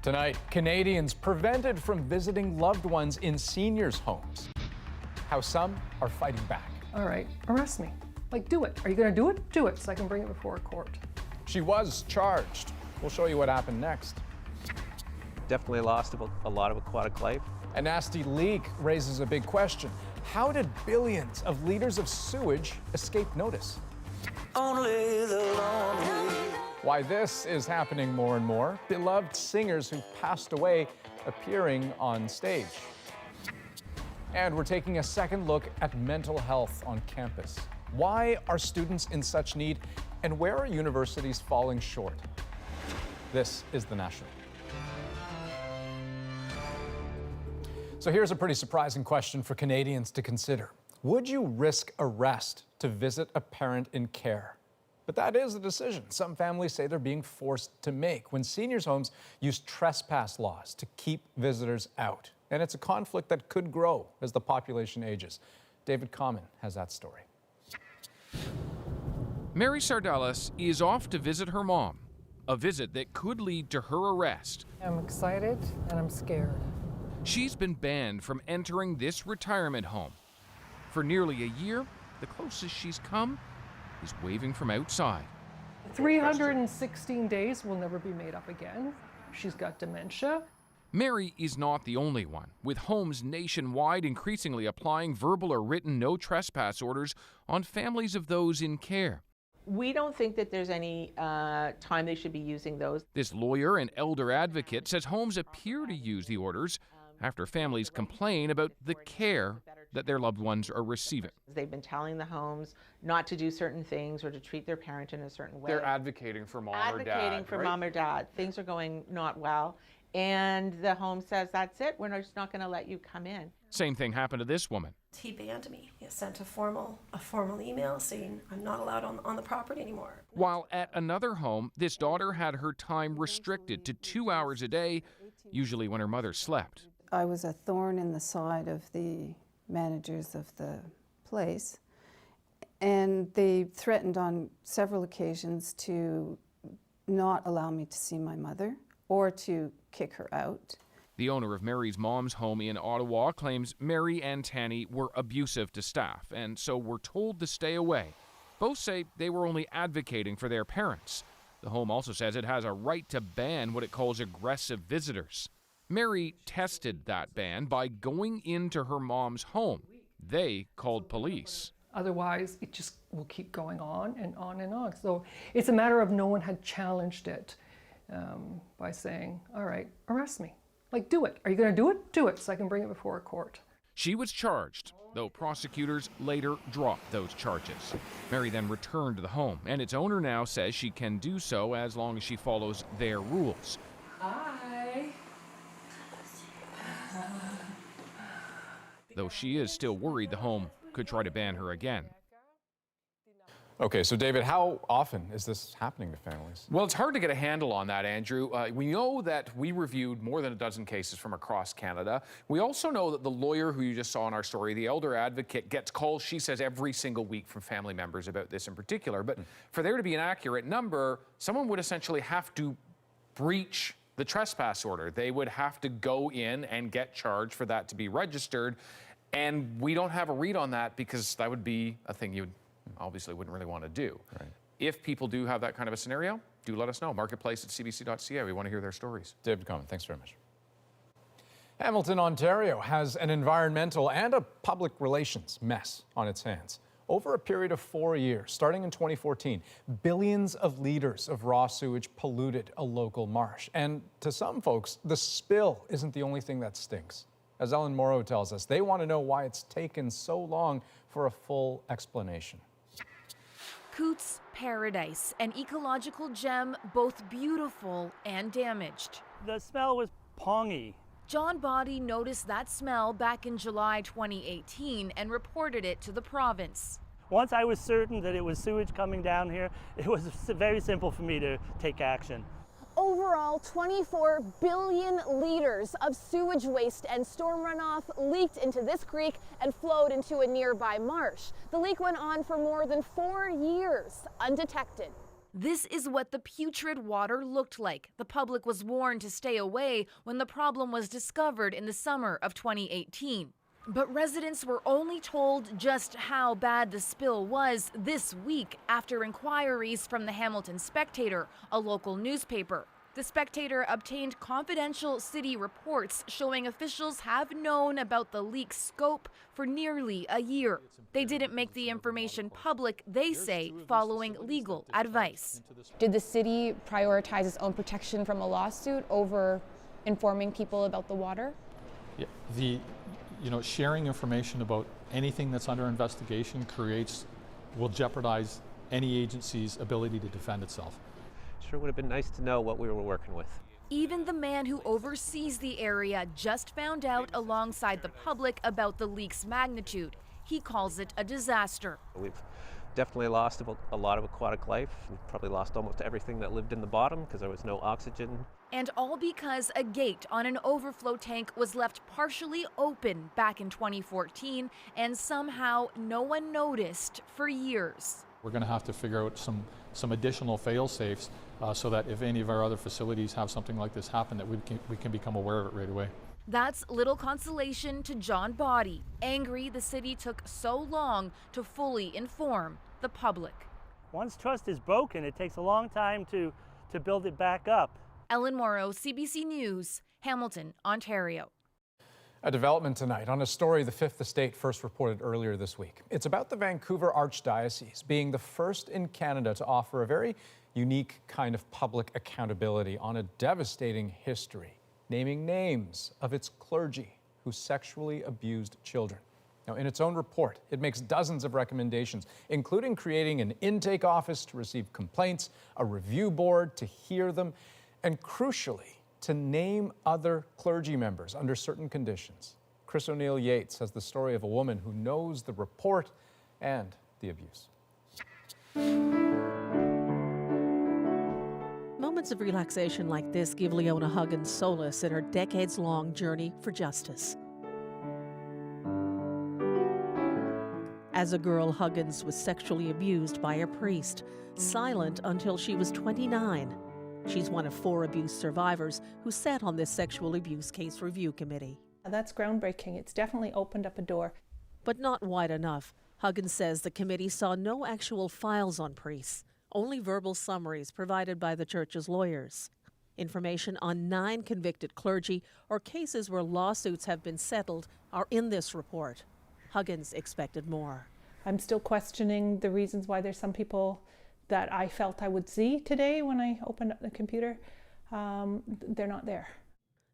Tonight, Canadians prevented from visiting loved ones in seniors' homes. How some are fighting back. All right, arrest me. Like, do it. Are you going to do it? Do it so I can bring it before a court. She was charged. We'll show you what happened next. Definitely lost a lot of aquatic life. A nasty leak raises a big question. How did billions of liters of sewage escape notice? Only the lonely. Why this is happening more and more. Beloved singers who've passed away appearing on stage. And we're taking a second look at mental health on campus. Why are students in such need, and where are universities falling short? This is The National. So here's a pretty surprising question for Canadians to consider. Would you risk arrest to visit a parent in care? But that is a decision some families say they're being forced to make when seniors' homes use trespass laws to keep visitors out. And it's a conflict that could grow as the population ages. David Common has that story. Mary Sardellas is off to visit her mom, a visit that could lead to her arrest. I'm excited and I'm scared. She's been banned from entering this retirement home. For nearly a year, the closest she's come is waving from outside. 316 days will never be made up again. She's got dementia. Mary is not the only one, with homes nationwide increasingly applying verbal or written no trespass orders on families of those in care. We don't think that there's any time they should be using those. This lawyer and elder advocate says homes appear to use the orders after families complain about the care that their loved ones are receiving. They've been telling the homes not to do certain things or to treat their parent in a certain way. They're advocating for mom or dad. Advocating for mom or dad. Things are going not well. And the home says, that's it, we're just not going to let you come in. Same thing happened to this woman. He banned me. He sent a formal email saying I'm not allowed on the property anymore. While at another home, this daughter had her time restricted to 2 hours a day, usually when her mother slept. I was a thorn in the side of the managers of the place, and they threatened on several occasions to not allow me to see my mother or to kick her out. The owner of Mary's mom's home in Ottawa claims Mary and Tanny were abusive to staff and so were told to stay away. Both say they were only advocating for their parents. The home also says it has a right to ban what it calls aggressive visitors. Mary tested that ban by going into her mom's home. They called police. Otherwise, it just will keep going on and on and on. So it's a matter of no one had challenged it by saying, all right, arrest me. Like, do it. Are you going to do it? Do it so I can bring it before a court. She was charged, though prosecutors later dropped those charges. Mary then returned to the home, and its owner now says she can do so as long as she follows their rules. Hi. Though she is still worried the home could try to ban her again. Okay, so David, how often is this happening to families? Well, it's hard to get a handle on that, Andrew. We know that we reviewed more than a dozen cases from across Canada. We also know that the lawyer who you just saw in our story, the elder advocate, gets calls, she says, every single week from family members about this in particular. But for there to be an accurate number, someone would essentially have to breach the trespass order. They would have to go in and get charged for that to be registered. And we don't have a read on that because that would be a thing you obviously wouldn't really want to do. Right. If people do have that kind of a scenario, do let us know. Marketplace@cbc.ca. We want to hear their stories. David Common, thanks very much. Hamilton, Ontario has an environmental and a public relations mess on its hands. Over a period of 4 years, starting in 2014, billions of liters of raw sewage polluted a local marsh. And to some folks, the spill isn't the only thing that stinks. As Ellen Morrow tells us, they want to know why it's taken so long for a full explanation. Coots Paradise, an ecological gem, both beautiful and damaged. The smell was pongy. John Boddy noticed that smell back in July 2018 and reported it to the province. Once I was certain that it was sewage coming down here, it was very simple for me to take action. Overall, 24 billion liters of sewage waste and storm runoff leaked into this creek and flowed into a nearby marsh. The leak went on for more than 4 years, undetected. This is what the putrid water looked like. The public was warned to stay away when the problem was discovered in the summer of 2018. But residents were only told just how bad the spill was this week after inquiries from the Hamilton Spectator, a local newspaper. The Spectator obtained confidential city reports showing officials have known about the leak's scope for nearly a year. They didn't make the information public, they say, following legal advice. Did the city prioritize its own protection from a lawsuit over informing people about the water? Yeah, sharing information about anything that's under investigation will jeopardize any agency's ability to defend itself. Sure would have been nice to know what we were working with. Even the man who oversees the area just found out alongside the public about the leak's magnitude. He calls it a disaster. We've definitely lost a lot of aquatic life. We've probably lost almost everything that lived in the bottom because there was no oxygen. And all because a gate on an overflow tank was left partially open back in 2014, and somehow no one noticed for years. We're going to have to figure out some additional fail-safes so that if any of our other facilities have something like this happen, that we can become aware of it right away. That's little consolation to John Body, angry the city took so long to fully inform the public. Once trust is broken, it takes a long time to build it back up. Ellen Morrow, CBC News, Hamilton, Ontario. A development tonight on a story the Fifth Estate first reported earlier this week. It's about the Vancouver Archdiocese being the first in Canada to offer a very unique kind of public accountability on a devastating history, naming names of its clergy who sexually abused children. Now, in its own report, it makes dozens of recommendations, including creating an intake office to receive complaints, a review board to hear them, and crucially, to name other clergy members under certain conditions. Chris O'Neill Yates has the story of a woman who knows the report and the abuse. Moments of relaxation like this give Leona Huggins solace in her decades-long journey for justice. As a girl, Huggins was sexually abused by a priest, silent until she was 29. She's one of 4 abuse survivors who sat on this sexual abuse case review committee. That's groundbreaking. It's definitely opened up a door. But not wide enough. Huggins says the committee saw no actual files on priests, only verbal summaries provided by the church's lawyers. Information on 9 convicted clergy or cases where lawsuits have been settled are in this report. Huggins expected more. I'm still questioning the reasons why there's some people that I felt I would see today when I opened up the computer. They're not there.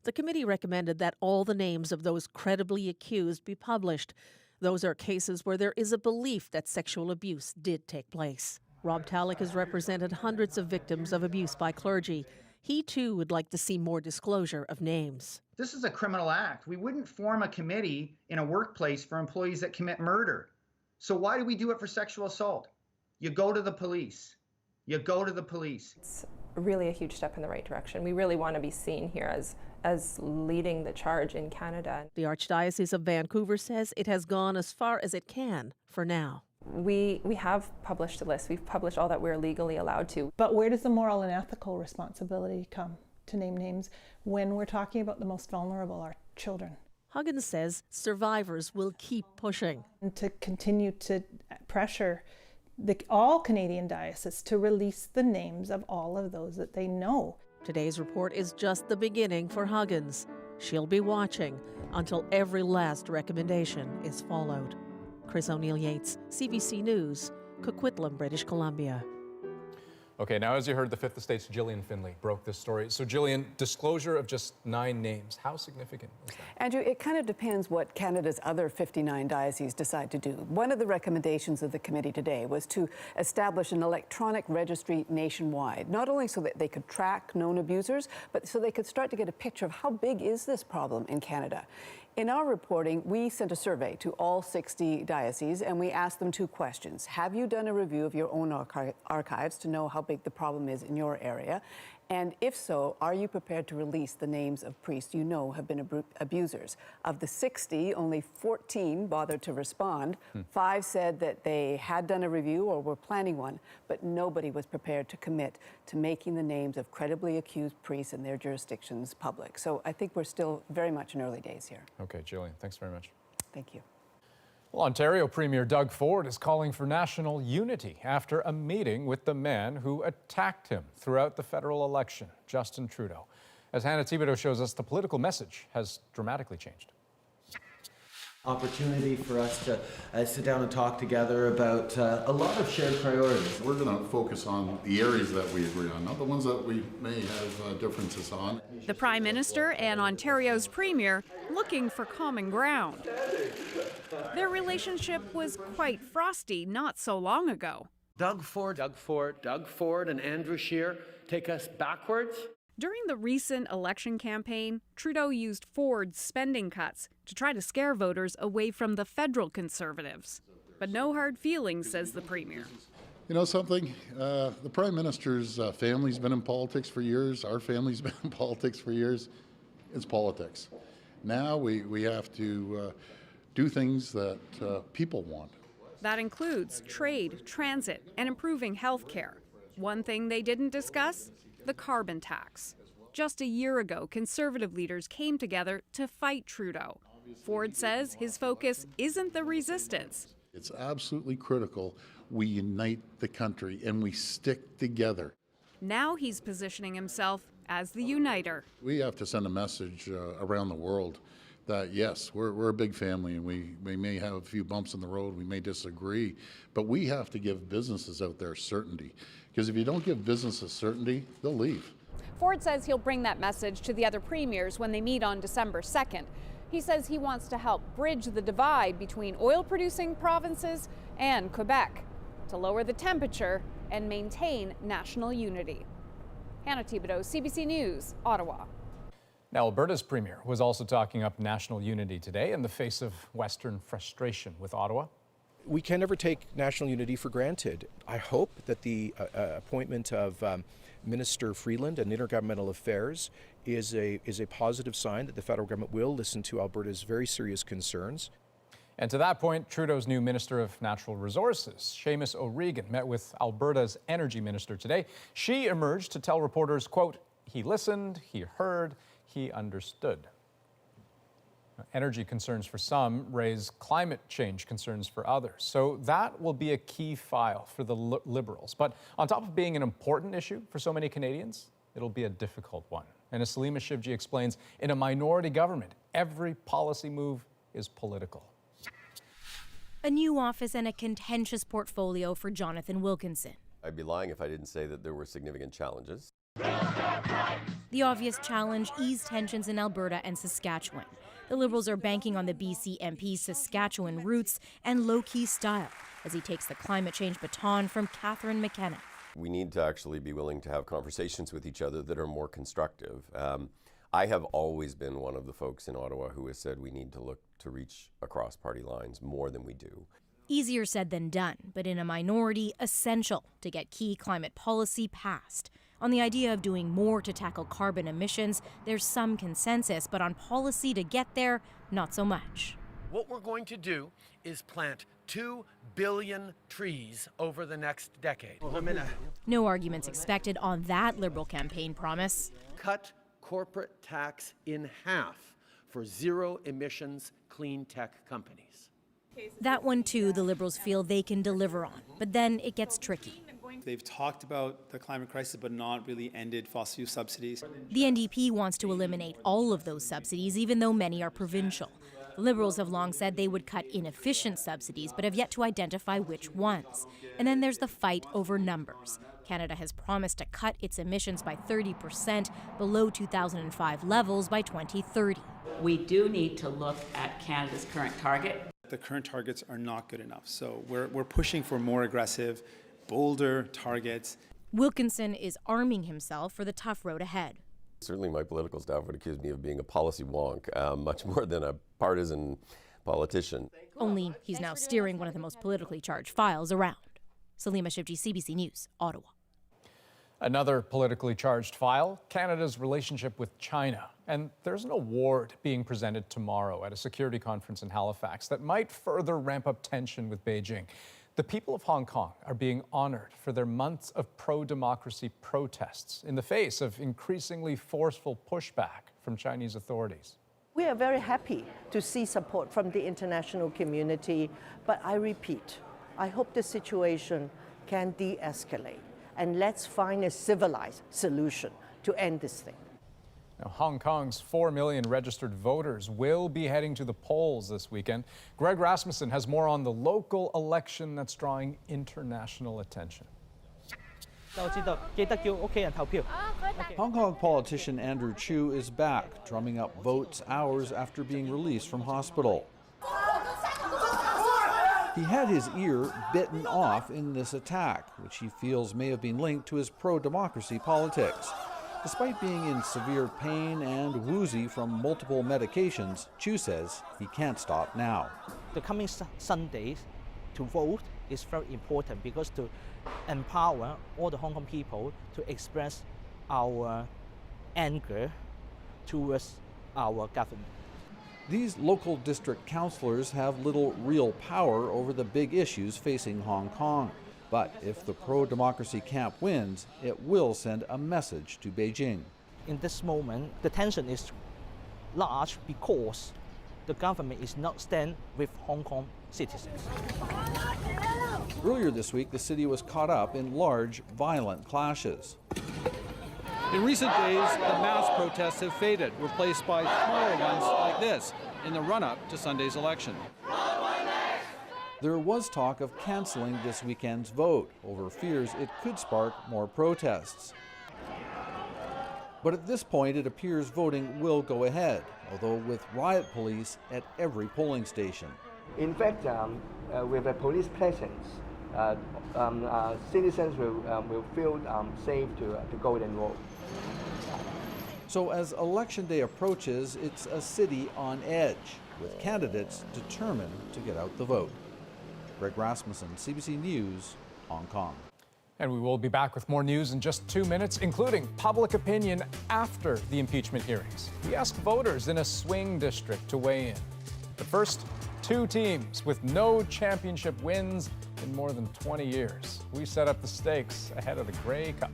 The committee recommended that all the names of those credibly accused be published. Those are cases where there is a belief that sexual abuse did take place. Rob Talek has represented hundreds of victims of abuse by clergy. He too would like to see more disclosure of names. This is a criminal act. We wouldn't form a committee in a workplace for employees that commit murder. So why do we do it for sexual assault? You go to the police. You go to the police. It's really a huge step in the right direction. We really want to be seen here as leading the charge in Canada. The Archdiocese of Vancouver says it has gone as far as it can for now. We have published a list. We've published all that we're legally allowed to. But where does the moral and ethical responsibility come to name names when we're talking about the most vulnerable, our children? Huggins says survivors will keep pushing. And to continue to pressure all Canadian dioceses to release the names of all of those that they know. Today's report is just the beginning for Huggins. She'll be watching until every last recommendation is followed. Chris O'Neill Yates, CBC News, Coquitlam, British Columbia. Okay, now as you heard, the Fifth Estate's Gillian Finley broke this story. So Gillian, disclosure of just 9 names, how significant is that? Andrew, it kind of depends what Canada's other 59 dioceses decide to do. One of the recommendations of the committee today was to establish an electronic registry nationwide, not only so that they could track known abusers, but so they could start to get a picture of how big is this problem in Canada. In our reporting, we sent a survey to all 60 dioceses, and we asked them 2 questions. Have you done a review of your own archives to know how big the problem is in your area? And if so, are you prepared to release the names of priests you know have been abusers? Of the 60, only 14 bothered to respond. 5 said that they had done a review or were planning one, but nobody was prepared to commit to making the names of credibly accused priests in their jurisdictions public. So I think we're still very much in early days here. Okay, Jillian, thanks very much. Thank you. Well, Ontario Premier Doug Ford is calling for national unity after a meeting with the man who attacked him throughout the federal election, Justin Trudeau. As Hannah Thibodeau shows us, the political message has dramatically changed. Opportunity for us to sit down and talk together about a lot of shared priorities. We're going to focus on the areas that we agree on, not the ones that we may have differences on. The Prime Minister and Ontario's Premier looking for common ground. Their relationship was quite frosty not so long ago. Doug Ford and Andrew Scheer take us backwards. During the recent election campaign, Trudeau used Ford's spending cuts to try to scare voters away from the federal Conservatives. But no hard feelings, says the Premier. You know something? The Prime Minister's family's been in politics for years. Our family's been in politics for years. It's politics. Now we have to do things that people want. That includes trade, transit, and improving health care. One thing they didn't discuss? The carbon tax. Just a year ago, Conservative leaders came together to fight Trudeau. Ford says his focus isn't the resistance. It's absolutely critical we unite the country and we stick together. Now he's positioning himself as the uniter. We have to send a message around the world that yes, we're a big family and we may have a few bumps in the road, we may disagree, but we have to give businesses out there certainty. Because if you don't give businesses certainty, they'll leave. Ford says he'll bring that message to the other premiers when they meet on December 2nd. He says he wants to help bridge the divide between oil-producing provinces and Quebec to lower the temperature and maintain national unity. Hannah Thibodeau, CBC News, Ottawa. Now, Alberta's premier was also talking up national unity today in the face of Western frustration with Ottawa. We can never take national unity for granted. I hope that the appointment of Minister Freeland and Intergovernmental Affairs is a positive sign that the federal government will listen to Alberta's very serious concerns. And to that point, Trudeau's new Minister of Natural Resources, Seamus O'Regan, met with Alberta's Energy Minister today. She emerged to tell reporters, quote, he listened, he heard, he understood. Energy concerns for some raise climate change concerns for others. So that will be a key file for the Liberals. But on top of being an important issue for so many Canadians, it'll be a difficult one. And as Salima Shivji explains, in a minority government, every policy move is political. A new office and a contentious portfolio for Jonathan Wilkinson. I'd be lying if I didn't say that there were significant challenges. The obvious challenge, ease tensions in Alberta and Saskatchewan. The Liberals are banking on the BC MP's Saskatchewan roots and low-key style as he takes the climate change baton from Catherine McKenna. We need to actually be willing to have conversations with each other that are more constructive. I have always been one of the folks in Ottawa who has said we need to look to reach across party lines more than we do. Easier said than done, but in a minority, essential to get key climate policy passed. On the idea of doing more to tackle carbon emissions, there's some consensus, but on policy to get there, not so much. What we're going to do is plant 2 billion trees over the next decade. No arguments expected on that Liberal campaign promise. Cut corporate tax in half for zero emissions clean tech companies. That one, too, the Liberals feel they can deliver on, but then it gets tricky. They've talked about the climate crisis but not really ended fossil fuel subsidies. The NDP wants to eliminate all of those subsidies, even though many are provincial. The Liberals have long said they would cut inefficient subsidies, but have yet to identify which ones. And then there's the fight over numbers. Canada has promised to cut its emissions by 30% below 2005 levels by 2030. We do need to look at Canada's current target. The current targets are not good enough, so we're pushing for more aggressive, bolder targets. Wilkinson is arming himself for the tough road ahead. Certainly my political staff would accuse me of being a policy wonk, much more than a partisan politician. Only he's now steering one of the most politically charged files around. Salima Shivji, CBC News, Ottawa. Another politically charged file, Canada's relationship with China. And there's an award being presented tomorrow at a security conference in Halifax that might further ramp up tension with Beijing. The people of Hong Kong are being honored for their months of pro-democracy protests in the face of increasingly forceful pushback from Chinese authorities. We are very happy to see support from the international community, but I repeat, I hope the situation can de-escalate, and let's find a civilized solution to end this thing. Now, Hong Kong's 4 million registered voters will be heading to the polls this weekend. Greg Rasmussen has more on the local election that's drawing international attention. Hong Kong politician Andrew Chu is back, drumming up votes hours after being released from hospital. He had his ear bitten off in this attack, which he feels may have been linked to his pro-democracy politics. Despite being in severe pain and woozy from multiple medications, Chu says he can't stop now. The coming Sunday to vote is very important because to empower all the Hong Kong people to express our anger towards our government. These local district councillors have little real power over the big issues facing Hong Kong. But if the pro-democracy camp wins, it will send a message to Beijing. In this moment, the tension is large because the government is not stand with Hong Kong citizens. Earlier this week, the city was caught up in large, violent clashes. In recent days, the mass protests have faded, replaced by smaller ones like this in the run-up to Sunday's election. There was talk of canceling this weekend's vote over fears it could spark more protests. But at this point, it appears voting will go ahead, although with riot police at every polling station. In fact, with a police presence, citizens will feel safe to go and vote. So as Election Day approaches, it's a city on edge, with candidates determined to get out the vote. Greg Rasmussen, CBC News, Hong Kong. And we will be back with more news in just 2 minutes, including public opinion after the impeachment hearings. We ask voters in a swing district to weigh in. But first, 2 teams with no championship wins in more than 20 years. We set up the stakes ahead of the Grey Cup.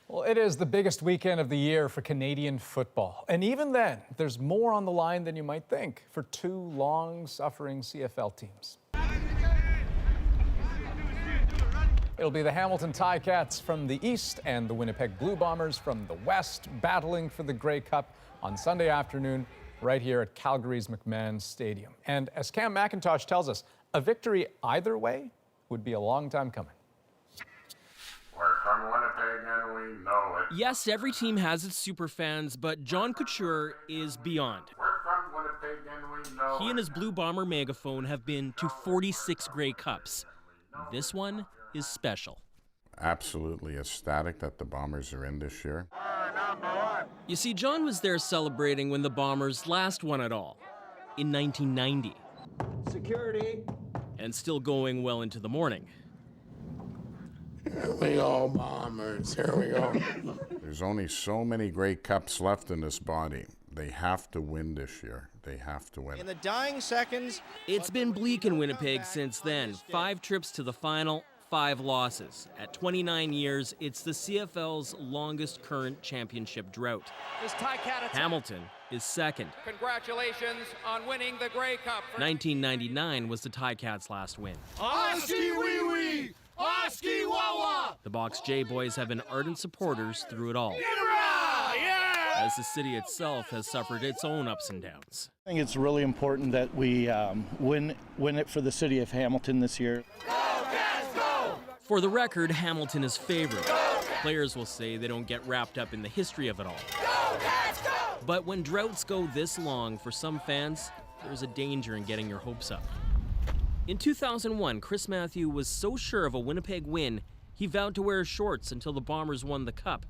Well, it is the biggest weekend of the year for Canadian football. And even then, there's more on the line than you might think for 2 long-suffering CFL teams. It'll be the Hamilton Ticats from the east and the Winnipeg Blue Bombers from the west battling for the Grey Cup on Sunday afternoon right here at Calgary's McMahon Stadium. And as Cam McIntosh tells us, a victory either way would be a long time coming. We're from Winnipeg and we know it. Yes, every team has its superfans, but John Couture is beyond. We're from Winnipeg and we know He and his Blue Bomber megaphone have been to 46 Grey Cups. This one is special. Absolutely ecstatic that the Bombers are in this year. You see, John was there celebrating when the Bombers last won it all, in 1990. Security. And still going well into the morning. Here we go, Bombers, here we go. There's only so many Grey Cups left in this body. They have to win this year. They have to win. In the dying seconds, it's been bleak in Winnipeg since then. 5 trips to the final, 5 losses. At 29 years, it's the CFL's longest current championship drought. Hamilton is second. Congratulations on winning the Grey Cup. 1999 was the Ticats' last win. Oski wee wee! Oski wawa! The Box J boys have been ardent supporters through it all, as the city itself has suffered its own ups and downs. I think it's really important that we win it for the city of Hamilton this year. For the record, Hamilton is favored. Players will say they don't get wrapped up in the history of it all. But when droughts go this long, for some fans, there's a danger in getting your hopes up. In 2001, Chris Matthew was so sure of a Winnipeg win, he vowed to wear shorts until the Bombers won the cup.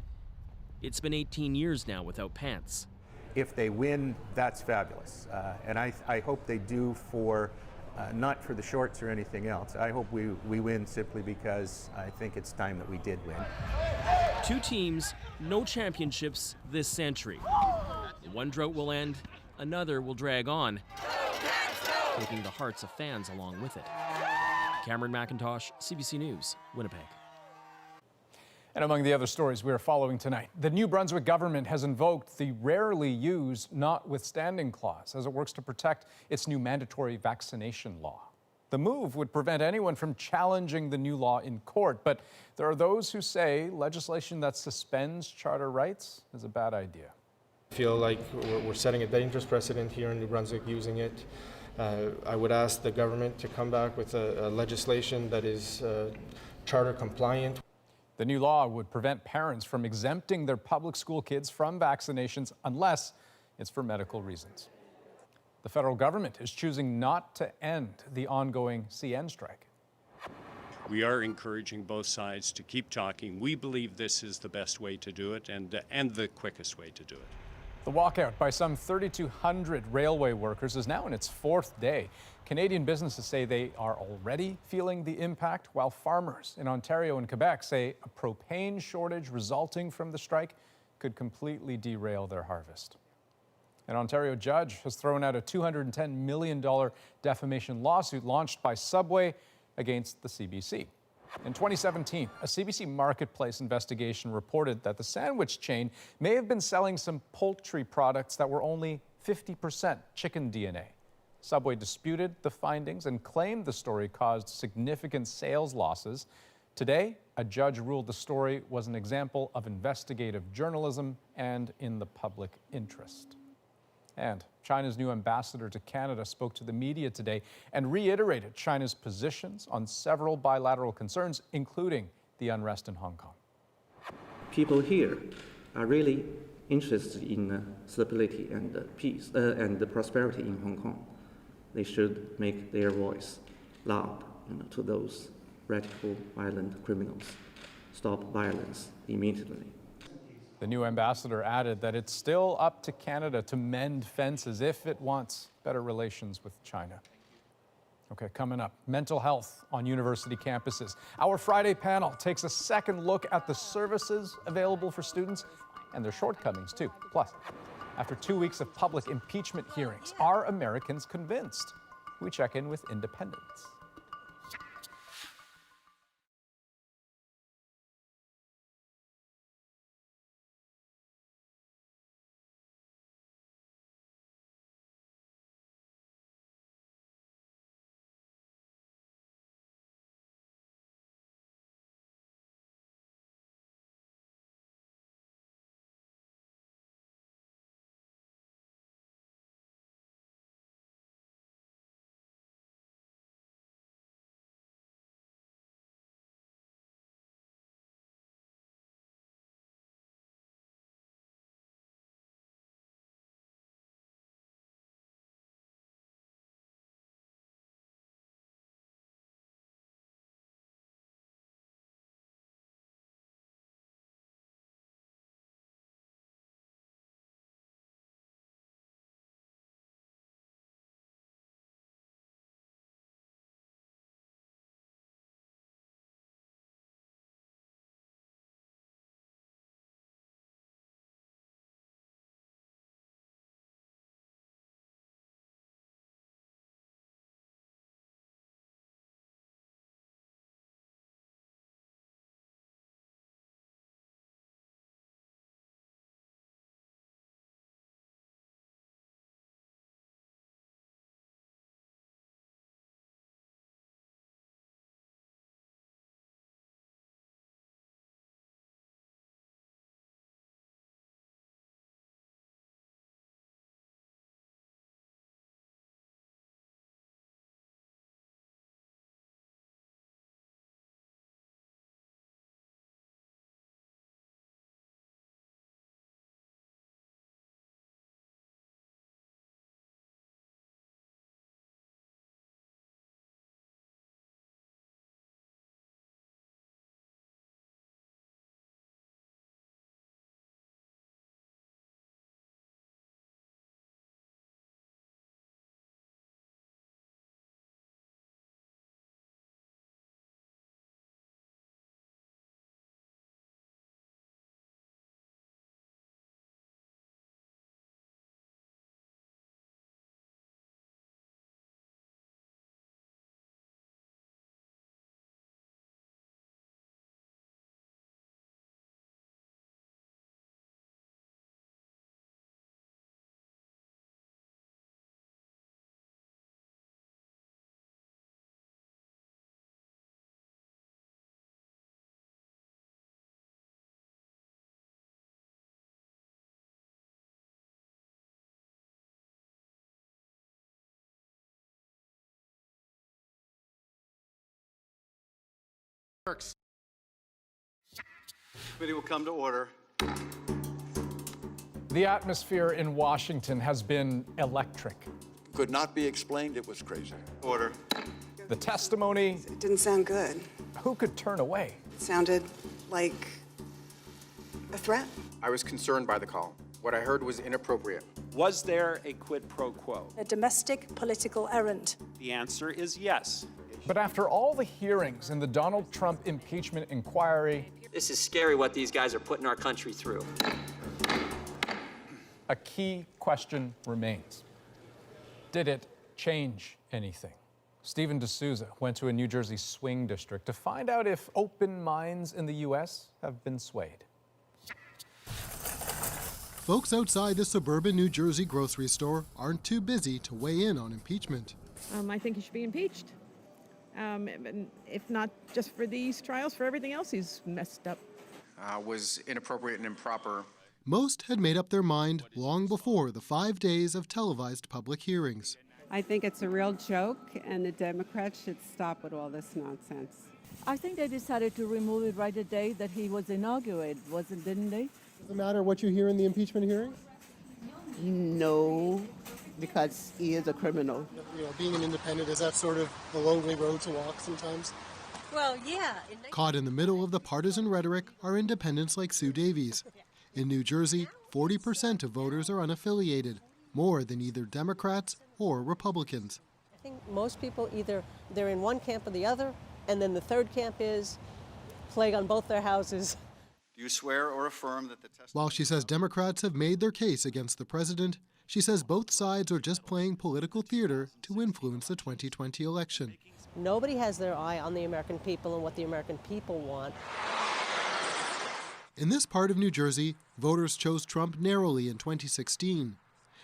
It's been 18 years now without pants. If they win, that's fabulous. And I hope they do for, not for the shorts or anything else. I hope we win simply because I think it's time that we did win. 2 teams, no championships this century. One drought will end, another will drag on, taking the hearts of fans along with it. Cameron McIntosh, CBC News, Winnipeg. And among the other stories we are following tonight, the New Brunswick government has invoked the rarely used notwithstanding clause as it works to protect its new mandatory vaccination law. The move would prevent anyone from challenging the new law in court, but there are those who say legislation that suspends charter rights is a bad idea. I feel like we're setting a dangerous precedent here in New Brunswick using it. I would ask the government to come back with a legislation that is charter compliant. The new law would prevent parents from exempting their public school kids from vaccinations unless it's for medical reasons. The federal government is choosing not to end the ongoing CN strike. We are encouraging both sides to keep talking. We believe this is the best way to do it and the quickest way to do it. The walkout by some 3,200 railway workers is now in its 4th day. Canadian businesses say they are already feeling the impact, while farmers in Ontario and Quebec say a propane shortage resulting from the strike could completely derail their harvest. An Ontario judge has thrown out a $210 million defamation lawsuit launched by Subway against the CBC. In 2017, a CBC Marketplace investigation reported that the sandwich chain may have been selling some poultry products that were only 50% chicken DNA. Subway disputed the findings and claimed the story caused significant sales losses. Today, a judge ruled the story was an example of investigative journalism and in the public interest. And China's new ambassador to Canada spoke to the media today and reiterated China's positions on several bilateral concerns, including the unrest in Hong Kong. People here are really interested in stability and peace and the prosperity in Hong Kong. They should make their voice loud to those radical, violent criminals. Stop violence immediately. The new ambassador added that it's still up to Canada to mend fences if it wants better relations with China. Okay, coming up, mental health on university campuses. Our Friday panel takes a second look at the services available for students and their shortcomings too. Plus, after 2 weeks of public impeachment hearings, are Americans convinced? We check in with independents. Committee will come to order. The atmosphere in Washington has been electric. Could not be explained. It was crazy. Order. The testimony. It didn't sound good. Who could turn away? It sounded like a threat. I was concerned by the call. What I heard was inappropriate. Was there a quid pro quo? A domestic political errand. The answer is yes. But after all the hearings in the Donald Trump impeachment inquiry, this is scary what these guys are putting our country through. A key question remains. Did it change anything? Stephen D'Souza went to a New Jersey swing district to find out if open minds in the U.S. have been swayed. Folks outside the suburban New Jersey grocery store aren't too busy to weigh in on impeachment. I think he should be impeached. If not just for these trials, for everything else he's messed up. Was inappropriate and improper. Most had made up their mind long before the 5 days of televised public hearings. I think it's a real joke, and the Democrats should stop with all this nonsense. I think they decided to remove it right the day that he was inaugurated, didn't they? Does it matter what you hear in the impeachment hearings? No, because he is a criminal. Being an independent, is that sort of the lonely road to walk sometimes? Well, yeah. Caught in the middle of the partisan rhetoric are independents like Sue Davies. In New Jersey, 40% of voters are unaffiliated, more than either Democrats or Republicans. I think most people either they're in one camp or the other, and then the third camp is plague on both their houses. Do you swear or affirm that the testimony... While she says Democrats have made their case against the president, she says both sides are just playing political theater to influence the 2020 election. Nobody has their eye on the American people and what the American people want. In this part of New Jersey, voters chose Trump narrowly in 2016,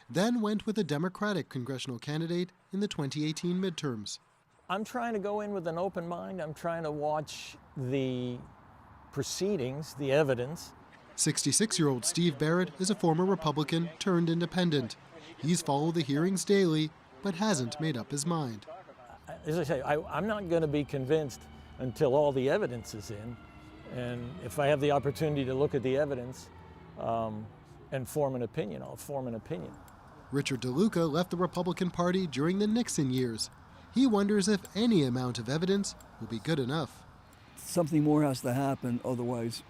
then went with a Democratic congressional candidate in the 2018 midterms. I'm trying to go in with an open mind. I'm trying to watch the proceedings, the evidence. 66-year-old Steve Barrett is a former Republican turned independent. He's followed the hearings daily, but hasn't made up his mind. As I say, I'm not going to be convinced until all the evidence is in. And if I have the opportunity to look at the evidence and form an opinion, I'll form an opinion. Richard DeLuca left the Republican Party during the Nixon years. He wonders if any amount of evidence will be good enough. Something more has to happen, otherwise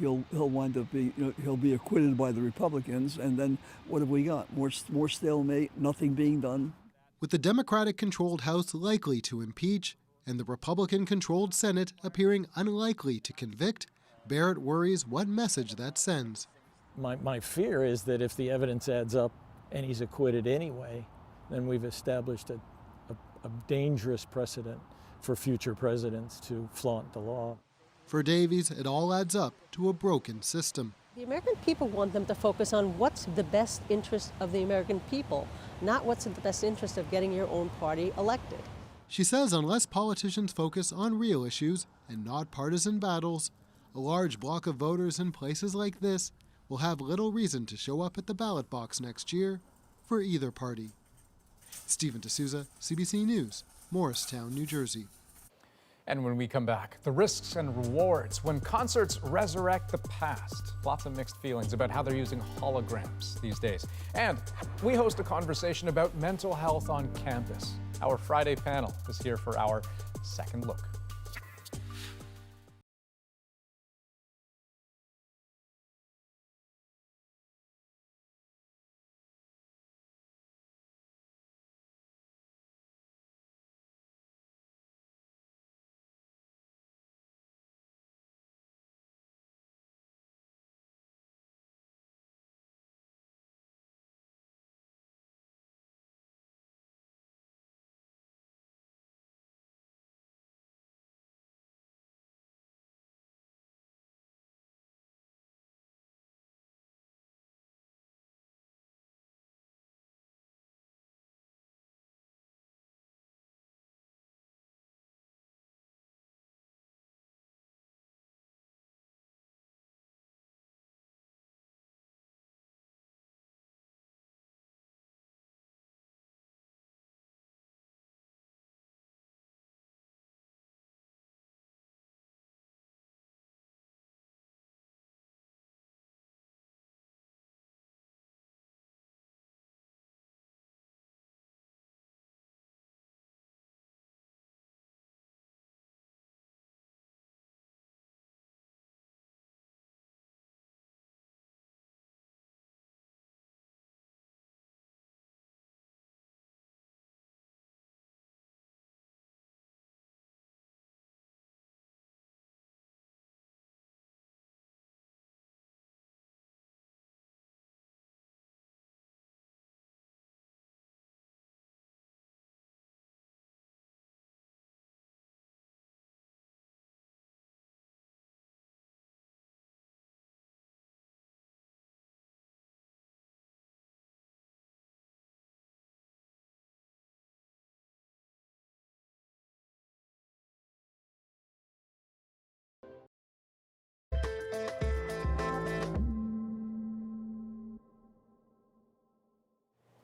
he'll wind up being, he'll be acquitted by the Republicans, and then what have we got? More stalemate, nothing being done. With the Democratic-controlled House likely to impeach and the Republican-controlled Senate appearing unlikely to convict, Barrett worries what message that sends. My fear is that if the evidence adds up and he's acquitted anyway, then we've established a dangerous precedent for future presidents to flaunt the law. For Davies, it all adds up to a broken system. The American people want them to focus on what's the best interest of the American people, not what's in the best interest of getting your own party elected. She says unless politicians focus on real issues and not partisan battles, a large block of voters in places like this will have little reason to show up at the ballot box next year for either party. Stephen D'Souza, CBC News, Morristown, New Jersey. And when we come back, the risks and rewards when concerts resurrect the past. Lots of mixed feelings about how they're using holograms these days. And we host a conversation about mental health on campus. Our Friday panel is here for our second look.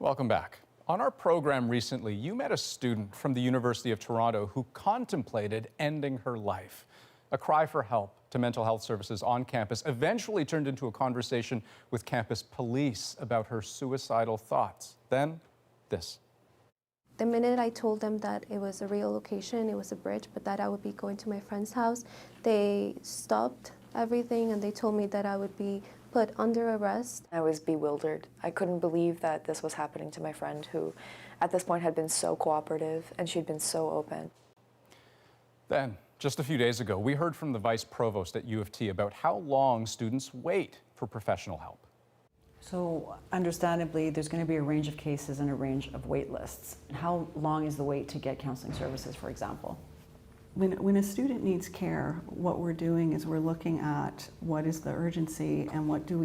Welcome back. On our program recently, you met a student from the University of Toronto who contemplated ending her life. A cry for help to mental health services on campus eventually turned into a conversation with campus police about her suicidal thoughts. Then, this. The minute I told them that it was a real location, it was a bridge, but that I would be going to my friend's house, they stopped everything and they told me that I would be put under arrest. I was bewildered. I couldn't believe that this was happening to my friend who at this point had been so cooperative and she'd been so open. Then, just a few days ago, we heard from the Vice Provost at U of T about how long students wait for professional help. So understandably, there's going to be a range of cases and a range of wait lists. How long is the wait to get counseling services, for example? When a student needs care, what we're doing is we're looking at what is the urgency and what do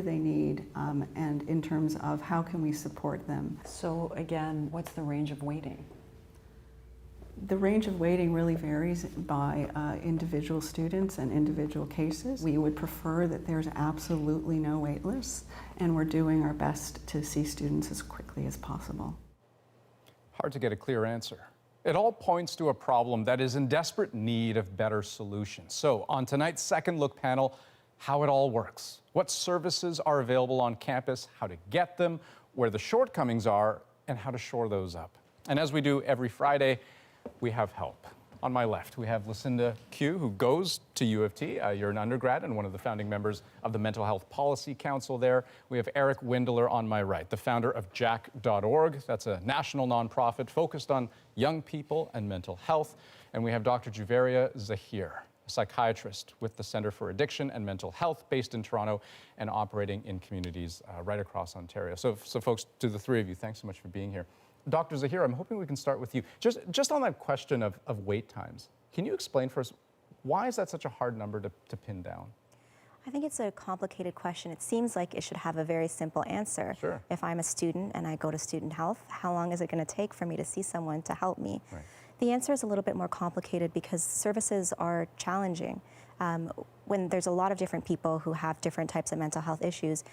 they need, and in terms of how can we support them. So again, what's the range of waiting? The range of waiting really varies by individual students and individual cases. We would prefer that there's absolutely no wait lists, and we're doing our best to see students as quickly as possible. Hard to get a clear answer. It all points to a problem that is in desperate need of better solutions. So on tonight's Second Look panel, how it all works, what services are available on campus, how to get them, where the shortcomings are, and how to shore those up. And as we do every Friday, we have help. On my left, we have Lucinda Q, who goes to U of T. You're an undergrad and one of the founding members of the Mental Health Policy Council there. We have Eric Windler on my right, the founder of Jack.org. That's a national nonprofit focused on young people and mental health. And we have Dr. Juveria Zahir, a psychiatrist with the Centre for Addiction and Mental Health based in Toronto and operating in communities right across Ontario. So folks, to the three of you, thanks so much for being here. Dr. Zahir, I'm hoping we can start with you. Just on that question of wait times, can you explain for us, why is that such a hard number to pin down? I think it's a complicated question. It seems like it should have a very simple answer. Sure. If I'm a student and I go to student health, how long is it going to take for me to see someone to help me? Right. The answer is a little bit more complicated because services are challenging. When there's a lot of different people who have different types of mental health issues,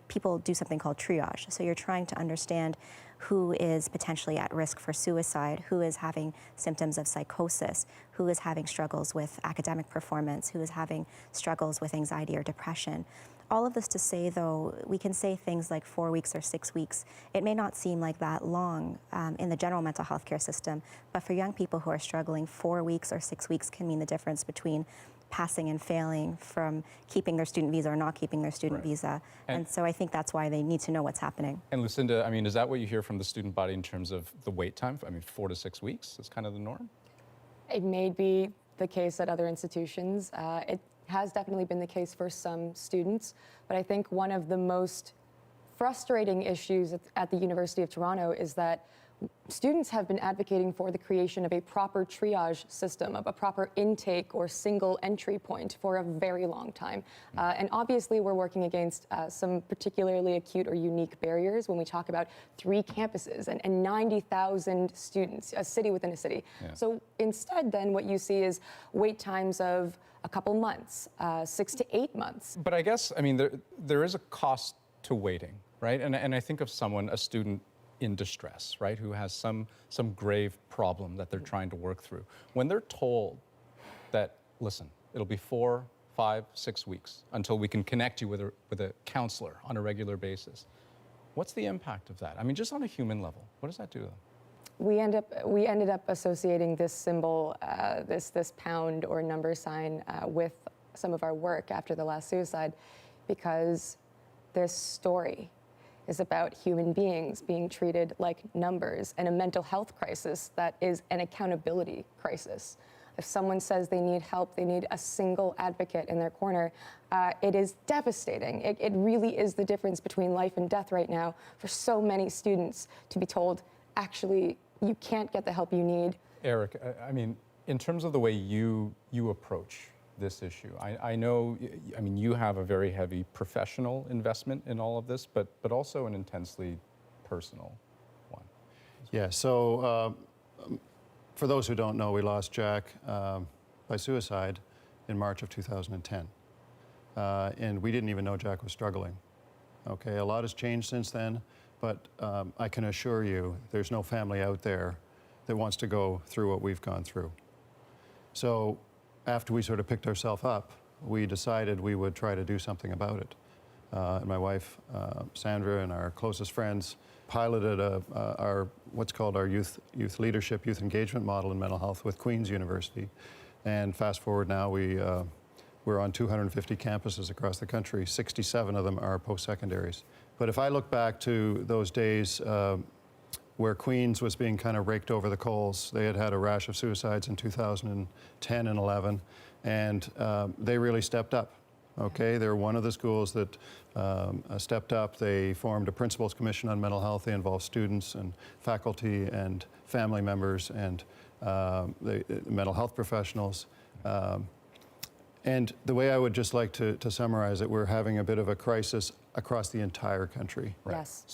people do something called triage. So you're trying to understand who is potentially at risk for suicide, who is having symptoms of psychosis, who is having struggles with academic performance, who is having struggles with anxiety or depression. All of this to say, though, we can say things like 4 weeks or 6 weeks. It may not seem like that long in the general mental health care system, but for young people who are struggling, 4 weeks or 6 weeks can mean the difference between passing and failing, from keeping their student visa or not keeping their student visa. And so I think that's why they need to know what's happening. And Lucinda, I mean, is that what you hear from the student body in terms of the wait time? I mean, 4 to 6 weeks is kind of the norm? It may be the case at other institutions. It has definitely been the case for some students, but I think one of the most frustrating issues at the University of Toronto is that students have been advocating for the creation of a proper triage system, of a proper intake or single entry point for a very long time. And obviously we're working against some particularly acute or unique barriers when we talk about 3 campuses and 90,000 students, a city within a city. Yeah. So instead then what you see is wait times of a couple months, 6 to 8 months. But I guess, I mean, there is a cost to waiting, right? And I think of someone, a student in distress, right, who has some grave problem that they're trying to work through. When they're told that, listen, it'll be 4, 5, 6 weeks until we can connect you with a counselor on a regular basis, what's the impact of that? I mean, just on a human level, what does that do to them? We ended up associating this symbol, this pound or number sign with some of our work after the last suicide, because this story is about human beings being treated like numbers and a mental health crisis that is an accountability crisis. If someone says they need help, they need a single advocate in their corner, it is devastating. It really is the difference between life and death right now for so many students to be told, actually, you can't get the help you need. Eric, I mean, in terms of the way you approach this issue, I know, I mean, you have a very heavy professional investment in all of this, but also an intensely personal one. Yeah, so for those who don't know, we lost Jack by suicide in March of 2010. And we didn't even know Jack was struggling. Okay, a lot has changed since then. but I can assure you there's no family out there that wants to go through what we've gone through. So after we sort of picked ourselves up, we decided we would try to do something about it. And my wife, Sandra, and our closest friends piloted our what's called our youth leadership, youth engagement model in mental health with Queen's University. And fast forward now, we're on 250 campuses across the country. 67 of them are post-secondaries. But if I look back to those days where Queen's was being kind of raked over the coals, they had a rash of suicides in 2010 and 11, and they really stepped up. Okay, they're one of the schools that stepped up. They formed a principals commission on mental health. They involved students and faculty and family members and the mental health professionals. And the way I would just like to summarize it, we're having a bit of a crisis across the entire country. Right. Yes.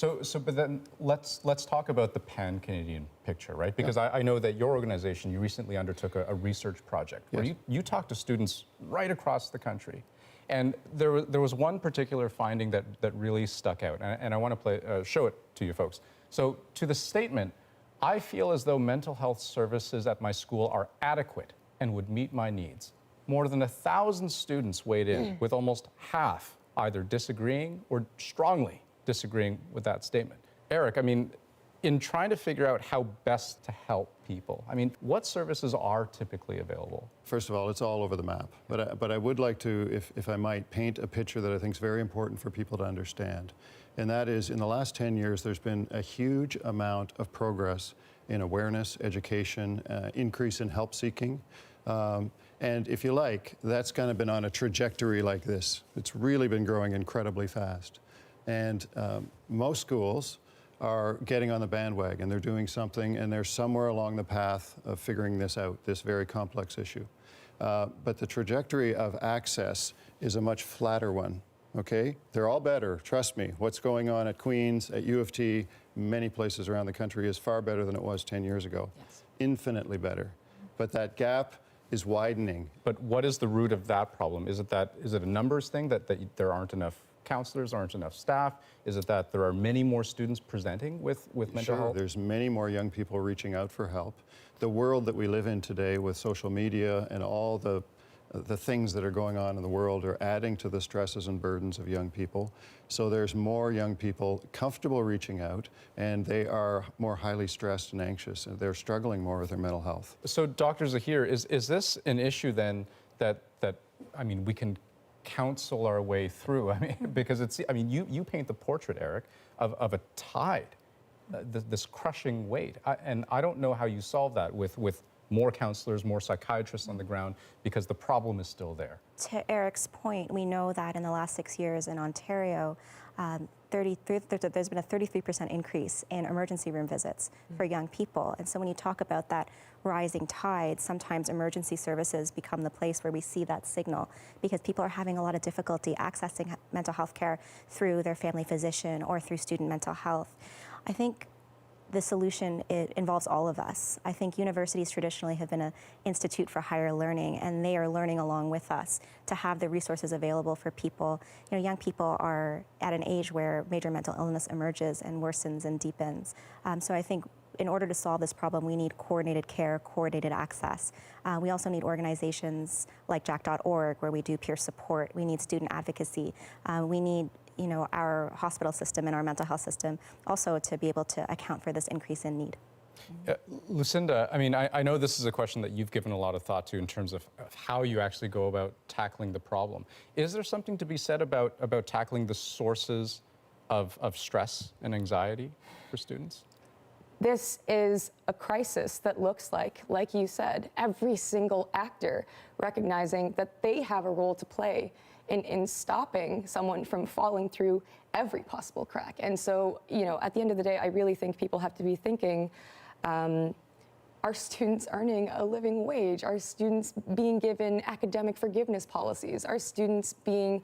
But then let's talk about the pan-Canadian picture, right? Because I know that your organization, you recently undertook a research project where you talked to students right across the country. And there was one particular finding that really stuck out, and I want to show it to you folks. So to the statement, I feel as though mental health services at my school are adequate and would meet my needs. More than 1,000 students weighed in, with almost half either disagreeing or strongly disagreeing with that statement. Eric, I mean, in trying to figure out how best to help people, I mean, what services are typically available? First of all, it's all over the map. But I would like to, if I might, paint a picture that I think is very important for people to understand. And that is, in the last 10 years, there's been a huge amount of progress in awareness, education, increase in help seeking. And if you like, that's kind of been on a trajectory like this. It's really been growing incredibly fast. And most schools are getting on the bandwagon. They're doing something, and they're somewhere along the path of figuring this out, this very complex issue. But the trajectory of access is a much flatter one, okay? They're all better, trust me. What's going on at Queen's, at U of T, many places around the country is far better than it was 10 years ago. Yes. Infinitely better. But that gap is widening. But what is the root of that problem? Is it a numbers thing, that there aren't enough counselors, aren't enough staff? Is it that there are many more students presenting with mental health? There's many more young people reaching out for help. The world that we live in today with social media and all the things that are going on in the world are adding to the stresses and burdens of young people. So there's more young people comfortable reaching out, and they are more highly stressed and anxious, and they're struggling more with their mental health. So Dr. Zahir, is this an issue then that I mean, we can counsel our way through? I mean, because you paint the portrait, Eric, of a tide, this crushing weight. And I don't know how you solve that with more counselors, more psychiatrists on the ground, because the problem is still there. To Eric's point, we know that in the last 6 years in Ontario, there's been a 33% increase in emergency room visits for young people. And so when you talk about that rising tide, sometimes emergency services become the place where we see that signal, because people are having a lot of difficulty accessing mental health care through their family physician or through student mental health. I think the solution, it involves all of us. I think universities traditionally have been an institute for higher learning, and they are learning along with us to have the resources available for people. You know, young people are at an age where major mental illness emerges and worsens and deepens. So I think in order to solve this problem, we need coordinated care, coordinated access. We also need organizations like jack.org, where we do peer support. We need student advocacy. We need our hospital system and our mental health system also to be able to account for this increase in need. Lucinda, I mean, I know this is a question that you've given a lot of thought to in terms of how you actually go about tackling the problem. Is there something to be said about tackling the sources of stress and anxiety for students? This is a crisis that looks like you said, every single actor recognizing that they have a role to play in stopping someone from falling through every possible crack. And so, at the end of the day, I really think people have to be thinking, are students earning a living wage? Are students being given academic forgiveness policies? Are students being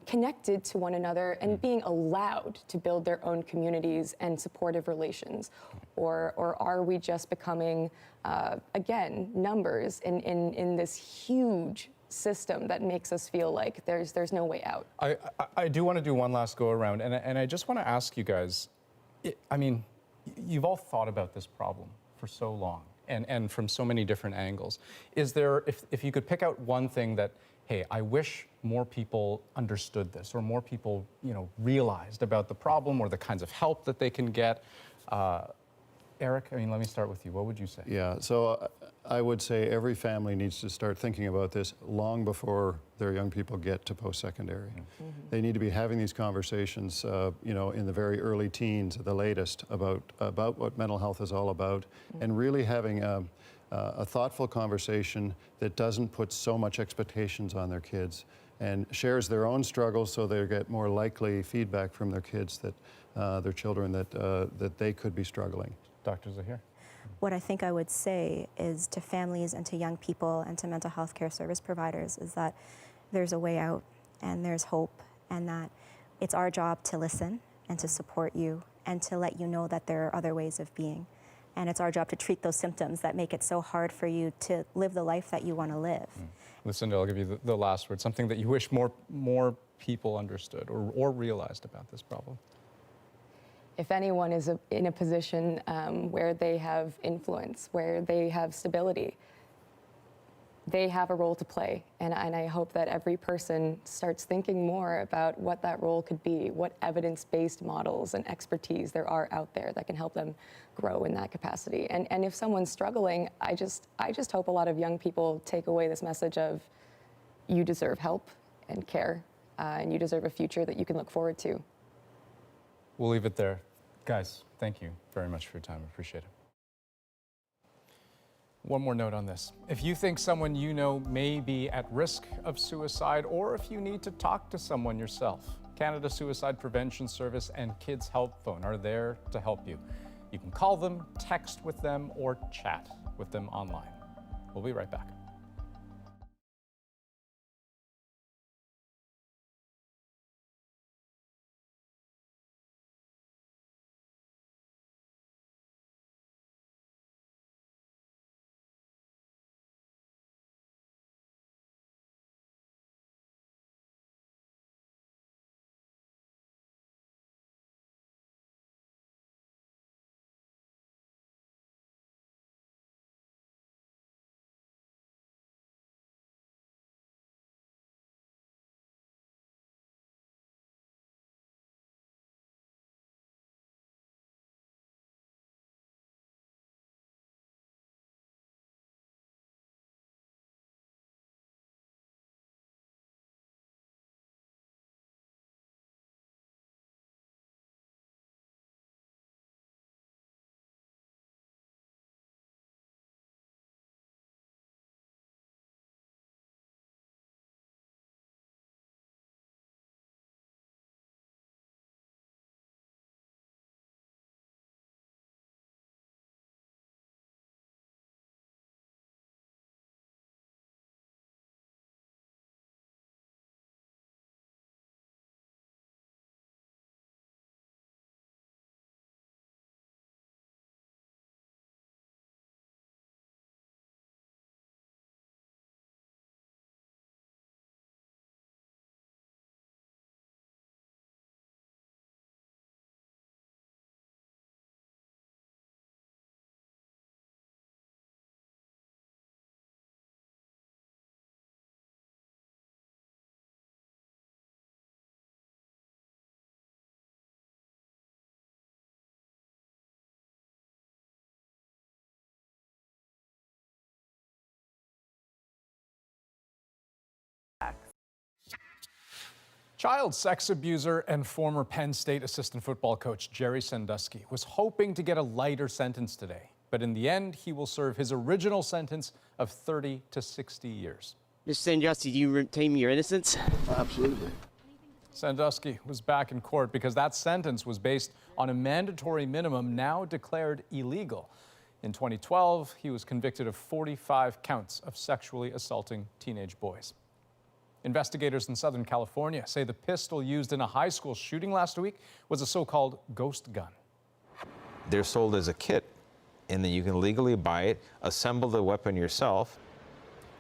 connected to one another and being allowed to build their own communities and supportive relations? Or are we just becoming, again, numbers in this huge system that makes us feel like there's no way out? I do want to do one last go around, and I just want to ask you guys, I mean, you've all thought about this problem for so long and from so many different angles. Is there, if you could pick out one thing that, hey, I wish more people understood this or more people, realized about the problem or the kinds of help that they can get, Eric, I mean, let me start with you. What would you say? Yeah, so I would say every family needs to start thinking about this long before their young people get to post-secondary. They need to be having these conversations, in the very early teens, at the latest, about what mental health is all about, and really having a thoughtful conversation that doesn't put so much expectations on their kids and shares their own struggles so they get more likely feedback from their kids that their children that they could be struggling. Dr. Zahir? What I think I would say is to families and to young people and to mental health care service providers is that there's a way out and there's hope, and that it's our job to listen and to support you and to let you know that there are other ways of being. And it's our job to treat those symptoms that make it so hard for you to live the life that you want to live. Lucinda, I'll give you the last word, something that you wish more people understood or realized about this problem. If anyone is in a position where they have influence, where they have stability, they have a role to play. And I hope that every person starts thinking more about what that role could be, what evidence-based models and expertise there are out there that can help them grow in that capacity. And if someone's struggling, I just hope a lot of young people take away this message of, you deserve help and care, and you deserve a future that you can look forward to. We'll leave it there. Guys, thank you very much for your time. I appreciate it. One more note on this. If you think someone you know may be at risk of suicide, or if you need to talk to someone yourself, Canada Suicide Prevention Service and Kids Help Phone are there to help you. You can call them, text with them, or chat with them online. We'll be right back. Child sex abuser and former Penn State assistant football coach Jerry Sandusky was hoping to get a lighter sentence today, but in the end, he will serve his original sentence of 30 to 60 years. Mr. Sandusky, do you retain your innocence? Absolutely. Sandusky was back in court because that sentence was based on a mandatory minimum now declared illegal. In 2012, he was convicted of 45 counts of sexually assaulting teenage boys. Investigators in Southern California say the pistol used in a high school shooting last week was a so-called ghost gun. They're sold as a kit, and then you can legally buy it, assemble the weapon yourself.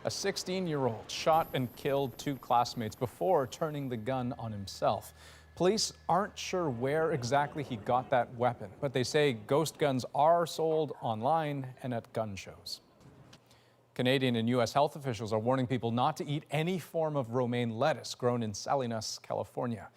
A 16-year-old shot and killed two classmates before turning the gun on himself. Police aren't sure where exactly he got that weapon, but they say ghost guns are sold online and at gun shows. Canadian and U.S. health officials are warning people not to eat any form of romaine lettuce grown in Salinas, California.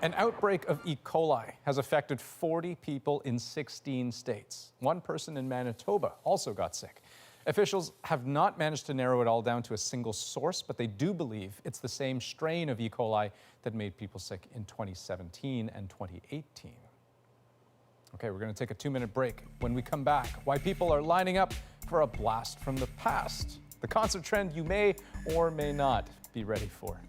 An outbreak of E. coli has affected 40 people in 16 states. One person in Manitoba also got sick. Officials have not managed to narrow it all down to a single source, but they do believe it's the same strain of E. coli that made people sick in 2017 and 2018. Okay, we're going to take a 2-minute break. When we come back, why people are lining up for a blast from the past. The concert trend you may or may not be ready for.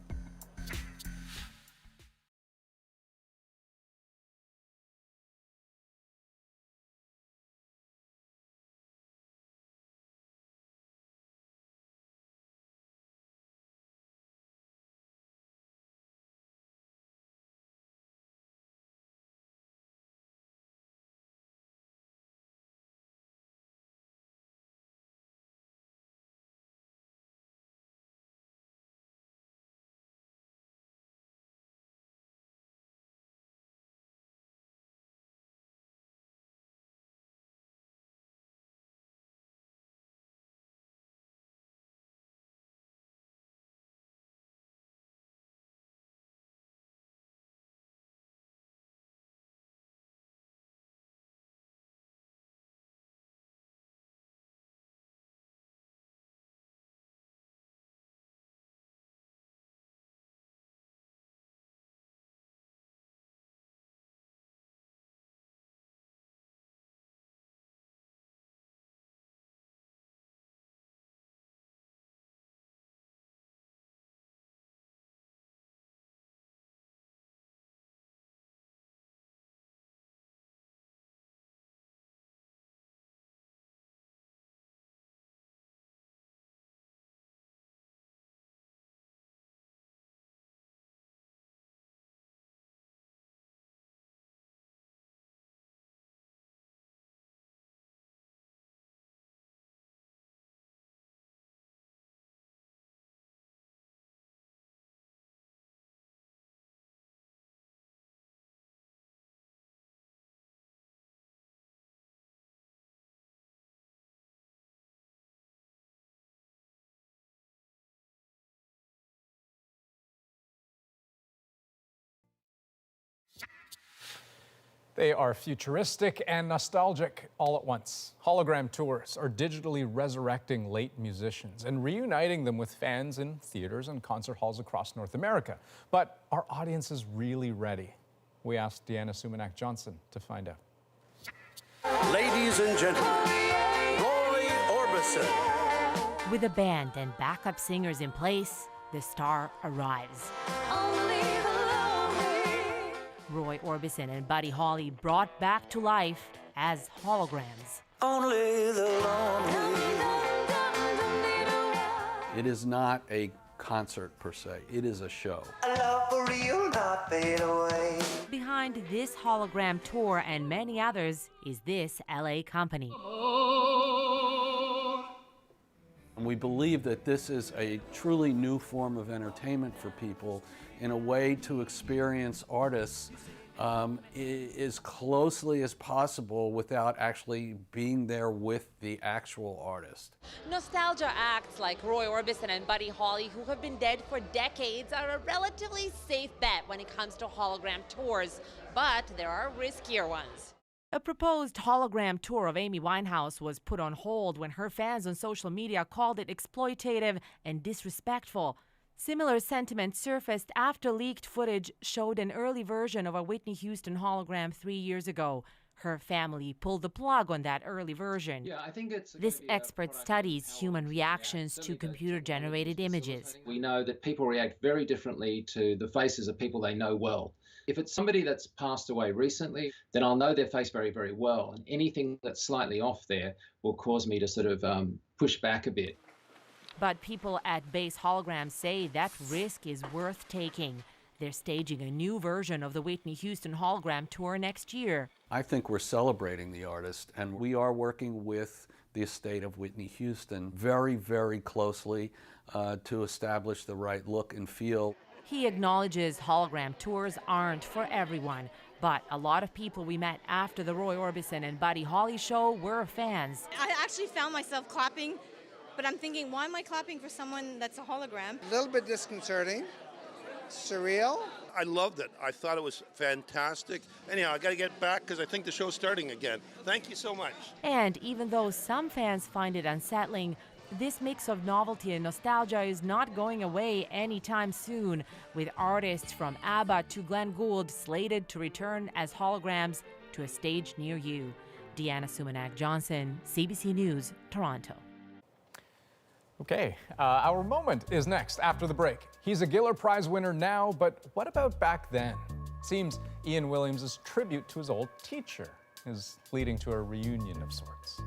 They are futuristic and nostalgic all at once. Hologram tours are digitally resurrecting late musicians and reuniting them with fans in theaters and concert halls across North America. But are audiences really ready? We asked Deanna Sumanak-Johnson to find out. Ladies and gentlemen, Roy Orbison. With a band and backup singers in place, the star arrives. Roy Orbison and Buddy Holly brought back to life as holograms. Only the lonely. It is not a concert per se, it is a show. A love for real, not fade away. Behind this hologram tour and many others is this LA company. We believe that this is a truly new form of entertainment for people in a way to experience artists as closely as possible without actually being there with the actual artist. Nostalgia acts like Roy Orbison and Buddy Holly, who have been dead for decades, are a relatively safe bet when it comes to hologram tours, but there are riskier ones. A proposed hologram tour of Amy Winehouse was put on hold when her fans on social media called it exploitative and disrespectful. Similar sentiment surfaced after leaked footage showed an early version of a Whitney Houston hologram 3 years ago. Her family pulled the plug on that early version. Yeah, I think this expert studies human reactions to computer-generated images. We know that people react very differently to the faces of people they know well. If it's somebody that's passed away recently, then I'll know their face very, very well. And anything that's slightly off there will cause me to sort of push back a bit. But people at Base Holograms say that risk is worth taking. They're staging a new version of the Whitney Houston hologram tour next year. I think we're celebrating the artist, and we are working with the estate of Whitney Houston very, very closely to establish the right look and feel. He acknowledges hologram tours aren't for everyone, but a lot of people we met after the Roy Orbison and Buddy Holly show were fans. I actually found myself clapping, but I'm thinking, why am I clapping for someone that's a hologram? A little bit disconcerting, surreal. I loved it. I thought it was fantastic. Anyhow, I got to get back because I think the show's starting again. Thank you so much. And even though some fans find it unsettling, this mix of novelty and nostalgia is not going away anytime soon, with artists from ABBA to Glenn Gould slated to return as holograms to a stage near you. Deanna Sumanak-Johnson, CBC News, Toronto. Okay, our moment is next after the break. He's a Giller Prize winner now, but what about back then? Seems Ian Williams' tribute to his old teacher is leading to a reunion of sorts.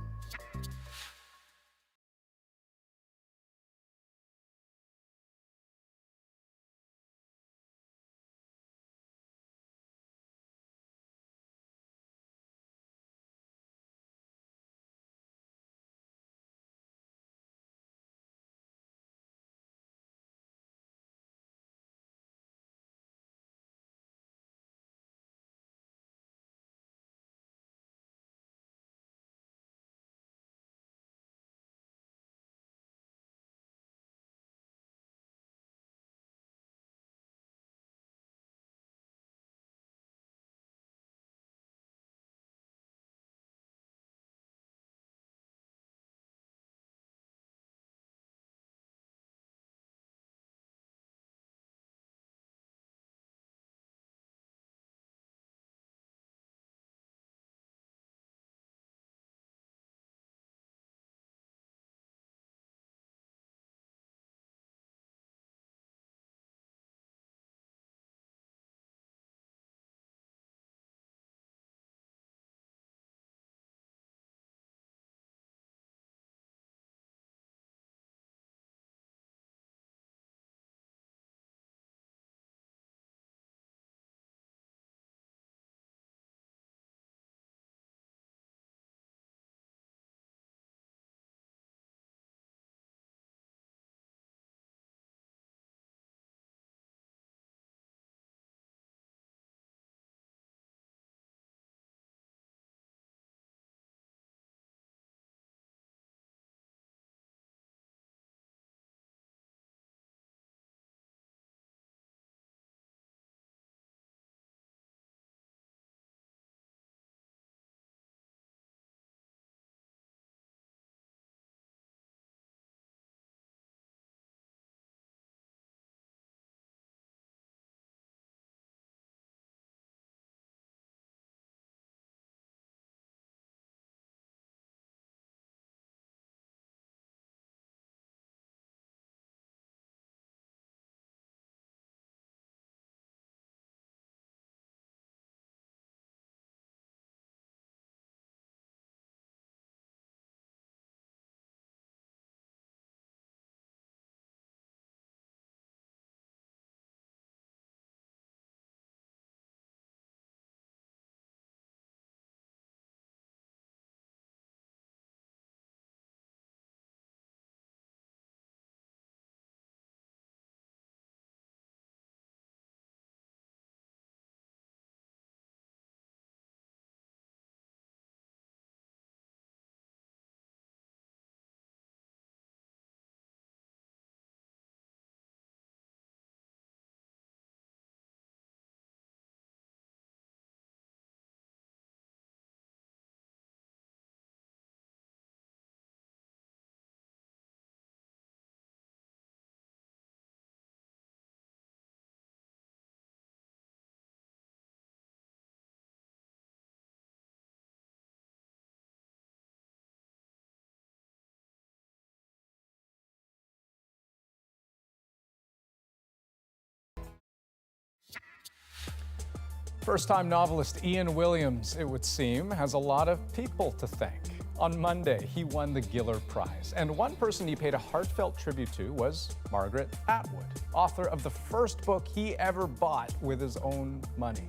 First-time novelist Ian Williams, it would seem, has a lot of people to thank. On Monday, he won the Giller Prize, and one person he paid a heartfelt tribute to was Margaret Atwood, author of the first book he ever bought with his own money.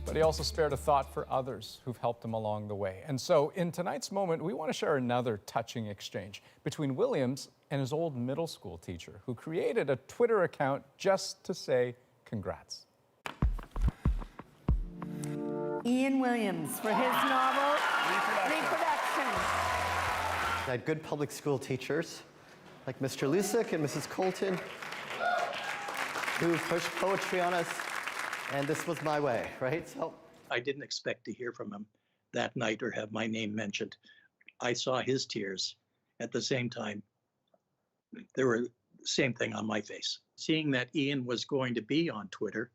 But he also spared a thought for others who've helped him along the way. And so in tonight's moment, we want to share another touching exchange between Williams and his old middle school teacher, who created a Twitter account just to say congrats. Ian Williams for his novel, Reproduction. I had good public school teachers like Mr. Lusick and Mrs. Colton who pushed poetry on us, and this was my way, right? So I didn't expect to hear from him that night or have my name mentioned. I saw his tears. At the same time, there were the same thing on my face. Seeing that Ian was going to be on Twitter,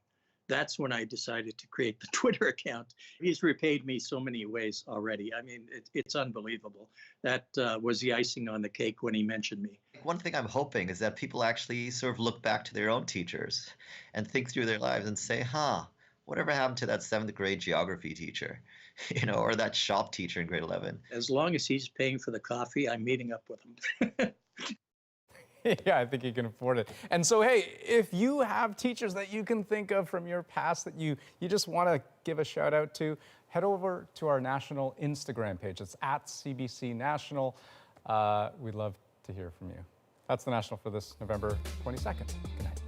that's when I decided to create the Twitter account. He's repaid me so many ways already. I mean, it's unbelievable. That was the icing on the cake when he mentioned me. One thing I'm hoping is that people actually sort of look back to their own teachers and think through their lives and say, whatever happened to that 7th grade geography teacher, or that shop teacher in grade 11? As long as he's paying for the coffee, I'm meeting up with him. Yeah, I think he can afford it. And so, hey, if you have teachers that you can think of from your past that you just want to give a shout out to, head over to our national Instagram page. It's at CBC National. We'd love to hear from you. That's the National for this November 22nd. Good night.